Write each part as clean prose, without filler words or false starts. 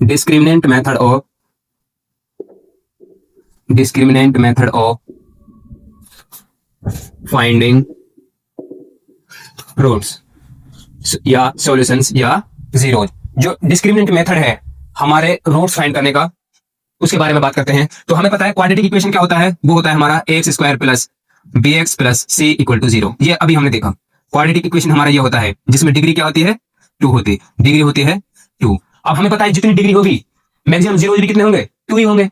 discriminant method of finding roots या solutions या zero. जो डिस्क्रिमिनेंट मेथड है हमारे रूट्स फाइंड करने का, उसके बारे में बात करते हैं। तो हमें पता है क्वाड्रेटिक इक्वेशन क्या होता है, वो होता है हमारा ax square plus bx plus c equal to 0। ये अभी हमने देखा क्वाड्रेटिक इक्वेशन हमारा ये होता है जिसमें डिग्री क्या होती है, 2 होती है, डिग्री होती है 2। अब हमें पता है जितनी डिग्री होगी मैक्सिमम जीरो भी कितने होंगे, 2 ही होंगे।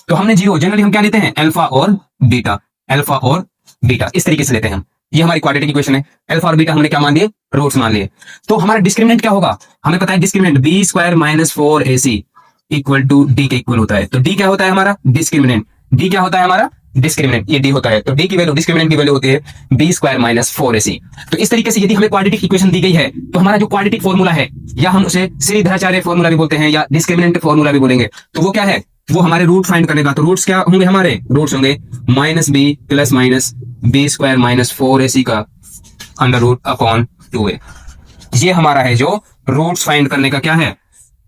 तो हमने जीरो जनरली हम क्या लेते हैं, अल्फा और बीटा, अल्फा और बीटा इस तरीके से लेते हैं हम। ये हमारी क्वाड्रेटिक इक्वेशन है, अल्फा और बीटा हमने क्या मान लिए, रूट्स मान लिए। तो हमारा डिस्क्रिमिनेंट क्या होगा, हमें पता है discriminant b square minus 4ac equal to D के इक्वल होता है। तो डी क्या होता है हमारा डिस्क्रिमिनेंट, डी क्या होता है हमारा डिस्क्रिमिनेंट, ये डी होता है। तो डी की वैल्यू, डिस्क्रिमिनेंट की वैल्यू होती है बी स्क्वायर माइनस 4ac। तो इस तरीके से यदि हमें क्वाड्रेटिक इक्वेशन दी गई है तो हमारा जो क्वाड्रेटिक फॉर्मूला है, या हम उसे श्रीधराचार्य फॉर्मूला भी बोलते हैं या डिस्क्रिमिनेंट फॉर्मूला भी बोलेंगे, तो वो क्या है, वो हमारे रूट फाइंड करने का। तो रूट्स क्या होंगे हमारे, रूट्स होंगे minus b plus minus b square minus 4ac का अंडर रूट अपॉन 2a। ये हमारा है जो रूट्स फाइंड करने का क्या है,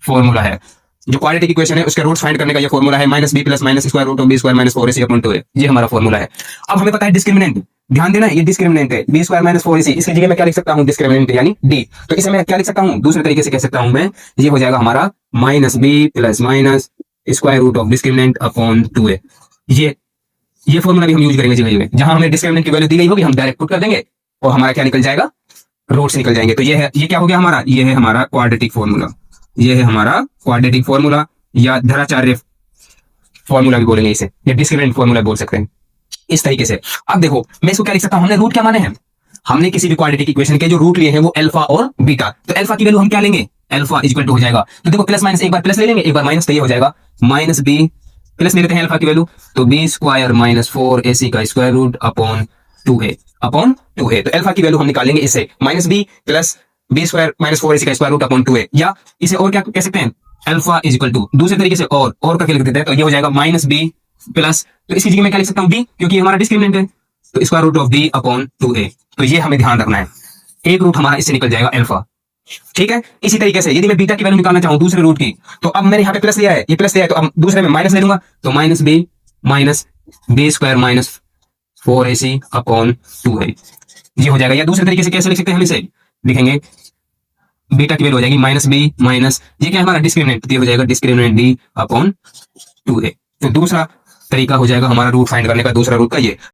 फॉर्मूला है। जो क्वाड्रेटिक इक्वेशन है उसके रूट्स फाइंड करने का ये फॉर्मूला है, minus b plus minus square root of b square minus 4ac upon 2a। ये हमारा फॉर्मूला है। अब हमें पता है डिस्क्रिमिनेंट, ध्यान देना ये डिस्क्रिमिनेंट है, बी स्क्वायर माइनस 4ac, इसकी जगह मैं क्या लिख सकता हूँ, डिस्क्रिमिनेंट यानी डी। तो इसे मैं क्या लिख सकता हूँ, दूसरे तरीके से कह सकता हूँ मैं, ये हो जाएगा हमारा minus b plus minus square root of discriminant upon 2a। ये फॉर्मूला भी हम यूज करेंगे जगह जगह, जहां हमें डिस्क्रिमिनेंट की वैल्यू दी गई होगी हम डायरेक्ट पुट कर देंगे और हमारा क्या निकल जाएगा, रूट्स निकल जाएंगे। तो ये है, ये क्या हो गया हमारा, ये है हमारा क्वाड्रेटिक फॉर्मूला, ये है हमारा क्वाड्रेटिक फॉर्मूला या धराचार्य फॉर्मूला भी बोलेंगे इसे, या डिस्क्रिमिनेंट फॉर्मूला बोल सकते हैं इस तरीके से। अब देखो मैं इसको क्या लिख सकता हूं, हमने रूट क्या माने हैं, हमने किसी भी क्वाड्रेटिक इक्वेशन के जो रूट लिए हैं वो अल्फा और बीटा। तो अल्फा की वैल्यू हम क्या लेंगे, अल्फा इक्वल टू हो जाएगा, तो देखो प्लस माइनस एक बार प्लस ले लेंगे, एक बार माइनस, तो ये हो जाएगा माइनस बी प्लस ले लेते हैं अल्फा की वैल्यू, तो बी स्क्वायर माइनस 4ac का square root upon 2a upon 2a। तो अल्फा की वैल्यू हम निकालेंगे इससे, minus b plus b square minus 4ac का स्क्वायर रूट अपॉन 2a। या इसे और क्या कह सकते हैं, अल्फा इज इक्वल टू, दूसरे तरीके से और करके लिख देते हैं, तो ये हो जाएगा माइनस बी प्लस, तो इसकी जगह मैं क्या लिख सकता हूँ बी, क्योंकि हमारा डिस्क्रिमिनेंट है, तो square root of b upon 2a। तो ये हमें ध्यान रखना है, एक रूट हमारा इससे निकल जाएगा अल्फा, ठीक है। इसी तरीके से यदि मैं बीटा की वैल्यू निकालना चाहूं दूसरे रूट की, तो अब मैंने यहाँ पे प्लस लिया है, ये प्लस लिया है, तो अब दूसरे में माइनस ले लूंगा, तो minus b square minus 4ac upon 2a ये हो जाएगा। या दूसरे तरीके से कैसे लिख सकते हैं, हम इसे लिखेंगे बीटा की वैल्यू हो जाएगी माइनस बी माइनस, ये क्या है हमारा डिस्क्रिमिनेंट, तो ये हो जाएगा डिस्क्रिमिनेंट डी अपॉन 2a। तो दूसरा तरीका हो जाएगा हमारा रूट फाइंड करने का, दूसरा रूट का ये।